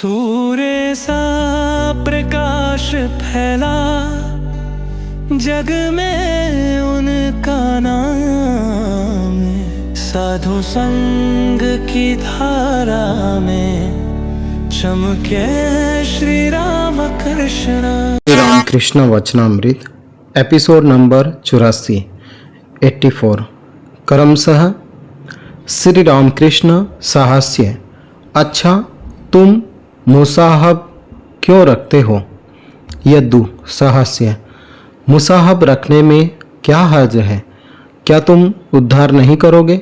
सूर्य सा प्रकाश फैला जग में उनका नाम, साधु संग की धारा में चमके श्री राम कृष्ण। रामकृष्ण वचनामृत एपिसोड नंबर 84 क्रमशः श्री रामकृष्ण साहस्य। अच्छा, तुम मुसाहब क्यों रखते हो? यद्दू साहस्य। मुसाहब रखने में क्या हर्ज है? क्या तुम उद्धार नहीं करोगे?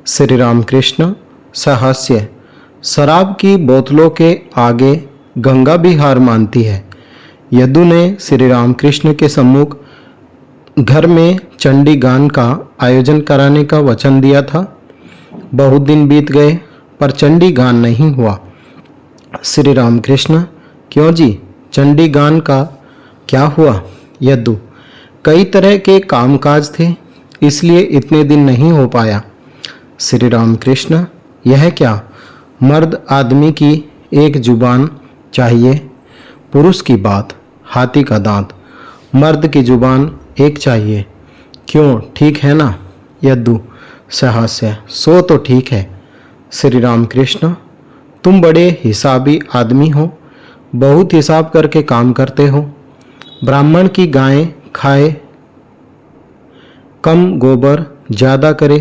श्री रामकृष्ण साहस्य। शराब की बोतलों के आगे गंगा भी हार मानती है। यदु ने श्री रामकृष्ण के सम्मुख घर में चंडी गान का आयोजन कराने का वचन दिया था। बहुत दिन बीत गए पर चंडी गान नहीं हुआ। श्री रामकृष्ण। क्यों जी, चंडी गान का क्या हुआ? यदु। कई तरह के कामकाज थे, इसलिए इतने दिन नहीं हो पाया। श्री रामकृष्ण। यह क्या, मर्द आदमी की एक जुबान चाहिए, पुरुष की बात हाथी का दांत, मर्द की जुबान एक चाहिए। क्यों, ठीक है ना? यद्दू साहस्य। सो तो ठीक है। श्री रामकृष्ण। तुम बड़े हिसाबी आदमी हो, बहुत हिसाब करके काम करते हो। ब्राह्मण की गायें खाए, कम गोबर ज़्यादा करे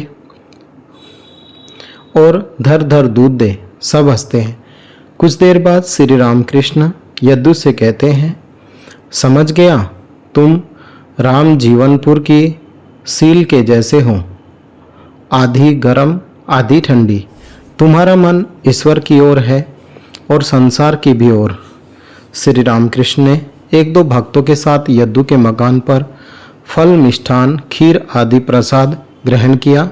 और धर धर दूध दे, सब हंसते हैं। कुछ देर बाद श्री रामकृष्ण यद्दू से कहते हैं, समझ गया, तुम राम जीवनपुर की सील के जैसे हो, आधी गर्म आधी ठंडी। तुम्हारा मन ईश्वर की ओर है और संसार की भी ओर। श्री रामकृष्ण ने एक दो भक्तों के साथ यद्दू के मकान पर फल, मिष्ठान, खीर आदि प्रसाद ग्रहण किया।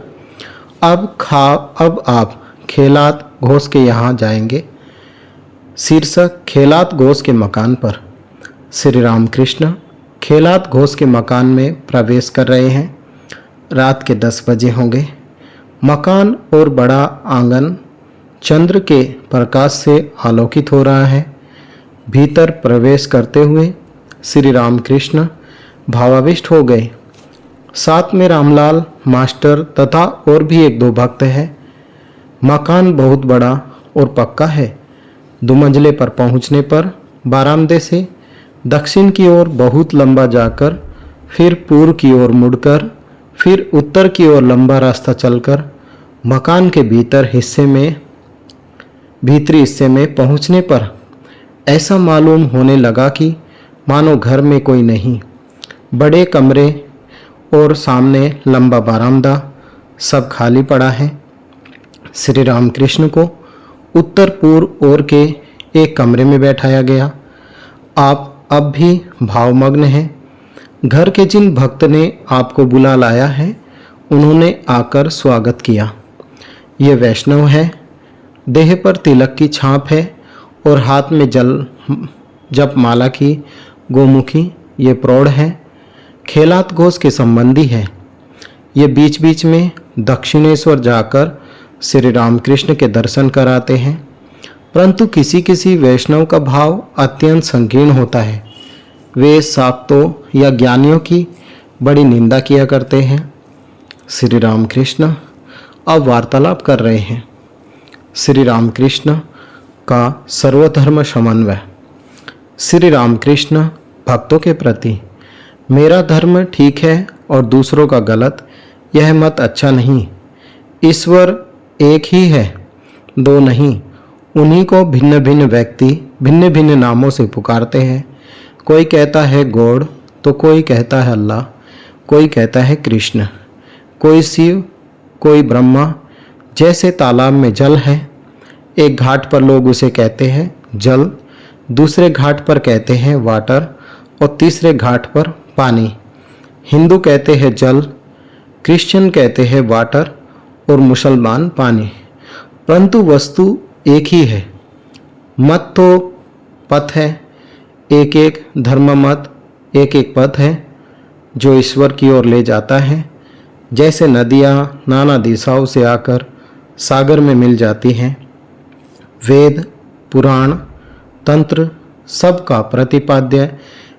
अब आप खेलात घोष के यहाँ जाएंगे। शीर्षक खेलात घोष के मकान पर। श्री रामकृष्ण खेलात घोष के मकान में प्रवेश कर रहे हैं। रात के 10 बजे होंगे। मकान और बड़ा आंगन चंद्र के प्रकाश से आलोकित हो रहा है। भीतर प्रवेश करते हुए श्री रामकृष्ण भावाविष्ट हो गए। साथ में रामलाल मास्टर तथा और भी एक दो भक्त हैं। मकान बहुत बड़ा और पक्का है। 2 मंजिले पर पहुंचने पर बारामदे से दक्षिण की ओर बहुत लंबा जाकर, फिर पूर्व की ओर मुड़कर, फिर उत्तर की ओर लंबा रास्ता चलकर मकान के भीतरी हिस्से में पहुंचने पर ऐसा मालूम होने लगा कि मानो घर में कोई नहीं। बड़े कमरे और सामने लंबा बरामदा, सब खाली पड़ा है। श्री रामकृष्ण को उत्तर पूर्व ओर के एक कमरे में बैठाया गया। आप अब भी भावमग्न हैं। घर के जिन भक्त ने आपको बुला लाया है, उन्होंने आकर स्वागत किया। ये वैष्णव है, देह पर तिलक की छाप है और हाथ में जप माला की गोमुखी। ये प्रौढ़ है, खेलात घोष के संबंधी है। ये बीच बीच में दक्षिणेश्वर जाकर श्री रामकृष्ण के दर्शन कराते हैं, परंतु किसी किसी वैष्णव का भाव अत्यंत संकीर्ण होता है। वे साक्तों या ज्ञानियों की बड़ी निंदा किया करते हैं। श्री रामकृष्ण अब वार्तालाप कर रहे हैं। श्री रामकृष्ण का सर्वधर्म समन्वय। श्री रामकृष्ण भक्तों के प्रति, मेरा धर्म ठीक है और दूसरों का गलत, यह मत अच्छा नहीं। ईश्वर एक ही है, दो नहीं। उन्हीं को भिन्न भिन्न व्यक्ति भिन्न भिन्न नामों से पुकारते हैं। कोई कहता है गॉड, तो कोई कहता है अल्लाह, कोई कहता है कृष्ण, कोई शिव, कोई ब्रह्मा। जैसे तालाब में जल है, एक घाट पर लोग उसे कहते हैं जल, दूसरे घाट पर कहते हैं वाटर और तीसरे घाट पर पानी। हिंदू कहते हैं जल, क्रिश्चियन कहते हैं वाटर और मुसलमान पानी, परंतु वस्तु एक ही है। मत तो पथ है, एक एक धर्म मत, एक एक पथ है जो ईश्वर की ओर ले जाता है। जैसे नदियाँ नाना दिशाओं से आकर सागर में मिल जाती हैं। वेद, पुराण, तंत्र सबका प्रतिपाद्य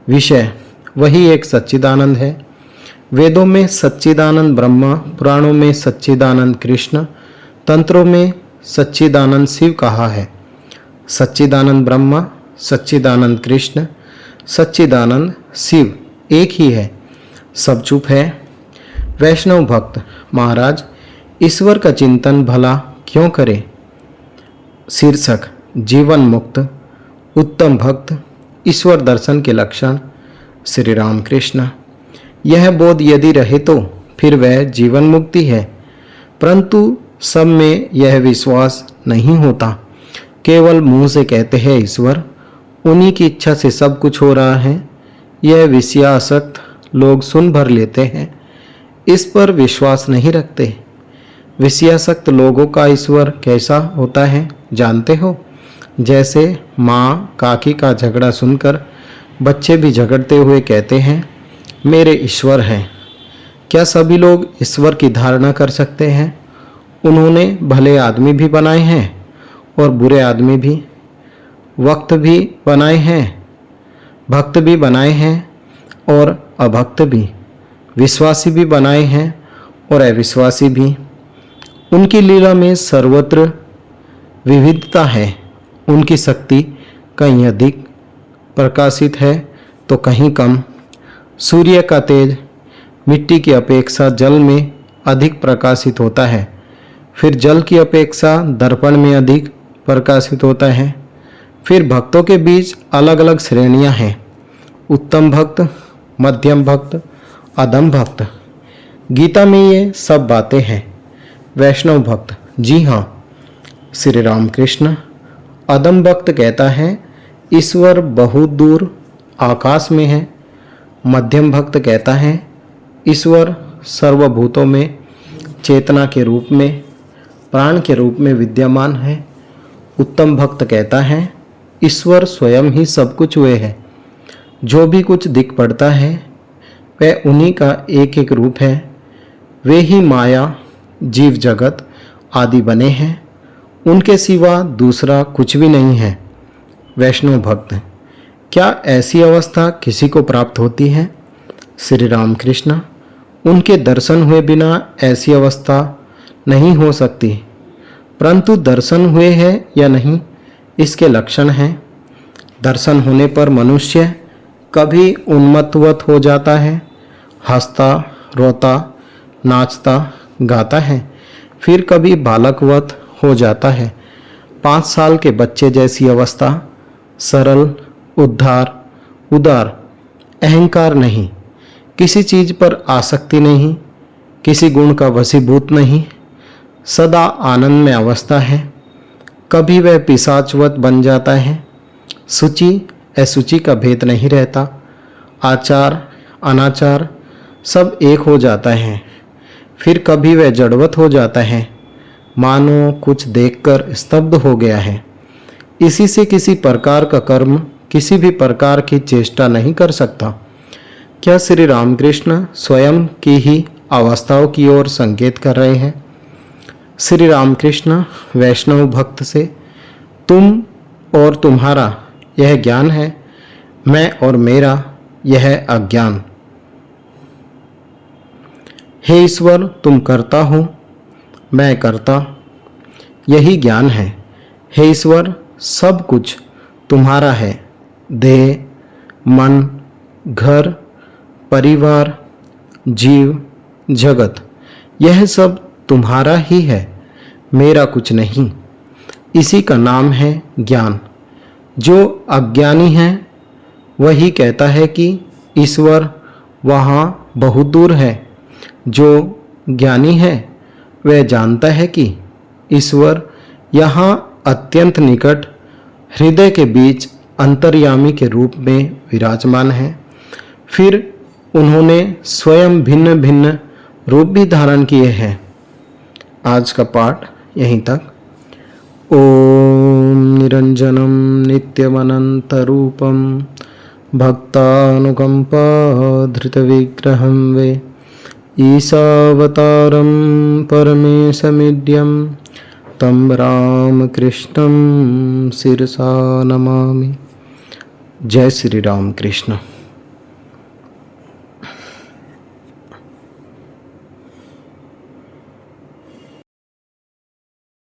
विषय वही एक सच्चिदानंद है। वेदों में सच्चिदानंद ब्रह्मा, पुराणों में सच्चिदानंद कृष्ण, तंत्रों में सच्चिदानंद शिव कहा है। सच्चिदानंद ब्रह्मा, सच्चिदानंद कृष्ण, सच्चिदानंद शिव एक ही है। सब चुप है। वैष्णव भक्त महाराज ईश्वर का चिंतन भला क्यों करे। शीर्षक जीवन मुक्त उत्तम भक्त ईश्वर दर्शन के लक्षण। श्री राम कृष्ण। यह बोध यदि रहे तो फिर वह जीवन मुक्ति है, परंतु सब में यह विश्वास नहीं होता। केवल मुंह से कहते हैं ईश्वर, उन्हीं की इच्छा से सब कुछ हो रहा है। यह विषयासक्त लोग सुन भर लेते हैं, इस पर विश्वास नहीं रखते। विषयासक्त लोगों का ईश्वर कैसा होता है जानते हो। जैसे माँ काकी का झगड़ा सुनकर बच्चे भी झगड़ते हुए कहते हैं मेरे ईश्वर हैं। क्या सभी लोग ईश्वर की धारणा कर सकते हैं। उन्होंने भले आदमी भी बनाए हैं और बुरे आदमी भी, वक्त भी बनाए हैं, भक्त भी बनाए हैं और अभक्त भी, विश्वासी भी बनाए हैं और अविश्वासी भी। उनकी लीला में सर्वत्र विविधता है। उनकी शक्ति कहीं अधिक प्रकाशित है तो कहीं कम। सूर्य का तेज मिट्टी की अपेक्षा जल में अधिक प्रकाशित होता है, फिर जल की अपेक्षा दर्पण में अधिक प्रकाशित होता है। फिर भक्तों के बीच अलग अलग श्रेणियां हैं, उत्तम भक्त, मध्यम भक्त, अधम भक्त। गीता में ये सब बातें हैं। वैष्णव भक्त, जी हाँ। श्री राम कृष्ण। अधम भक्त कहता है ईश्वर बहुत दूर आकाश में है। मध्यम भक्त कहता है ईश्वर सर्वभूतों में चेतना के रूप में, प्राण के रूप में विद्यमान है। उत्तम भक्त कहता है ईश्वर स्वयं ही सब कुछ वे है। जो भी कुछ दिख पड़ता है वह उन्हीं का एक एक रूप है। वे ही माया, जीव जगत आदि बने हैं। उनके सिवा दूसरा कुछ भी नहीं है। वैष्णव भक्त, क्या ऐसी अवस्था किसी को प्राप्त होती है। श्री राम कृष्ण। उनके दर्शन हुए बिना ऐसी अवस्था नहीं हो सकती, परंतु दर्शन हुए हैं या नहीं इसके लक्षण हैं। दर्शन होने पर मनुष्य कभी उन्मत्तवत हो जाता है, हंसता, रोता, नाचता, गाता है। फिर कभी बालकवत हो जाता है, 5 साल के बच्चे जैसी अवस्था। सरल, उदार, अहंकार नहीं, किसी चीज पर आसक्ति नहीं, किसी गुण का वशीभूत नहीं, सदा आनंद में अवस्था है। कभी वह पिशाचवत बन जाता है। शुचि असुचि का भेद नहीं रहता। आचार अनाचार सब एक हो जाता है। फिर कभी वह जड़वत हो जाता है, मानो कुछ देखकर स्तब्ध हो गया है। इसी से किसी प्रकार का कर्म, किसी भी प्रकार की चेष्टा नहीं कर सकता। क्या श्री रामकृष्ण स्वयं की ही अवस्थाओं की ओर संकेत कर रहे हैं। श्री रामकृष्ण वैष्णव भक्त से तुम और तुम्हारा यह ज्ञान है, मैं और मेरा यह अज्ञान। हे ईश्वर, तुम करता हो, मैं करता, यही ज्ञान है। हे ईश्वर, सब कुछ तुम्हारा है। देह, मन, घर, परिवार, जीव, जगत, यह सब तुम्हारा ही है, मेरा कुछ नहीं। इसी का नाम है ज्ञान। जो अज्ञानी है वही कहता है कि ईश्वर वहाँ बहुत दूर है। जो ज्ञानी है वह जानता है कि ईश्वर यहाँ अत्यंत निकट, हृदय के बीच अंतर्यामी के रूप में विराजमान है। फिर उन्होंने स्वयं भिन्न भिन्न रूप भी धारण किए हैं। आज का पाठ यहीं तक। ओम निरंजनम नित्यमनंतरूपम भक्तानुकंपा धृतविग्रहं वे ईशावतारं परमेशमिड्यं तं रामकृष्णं शिरसा नमामि। जय श्री राम कृष्ण।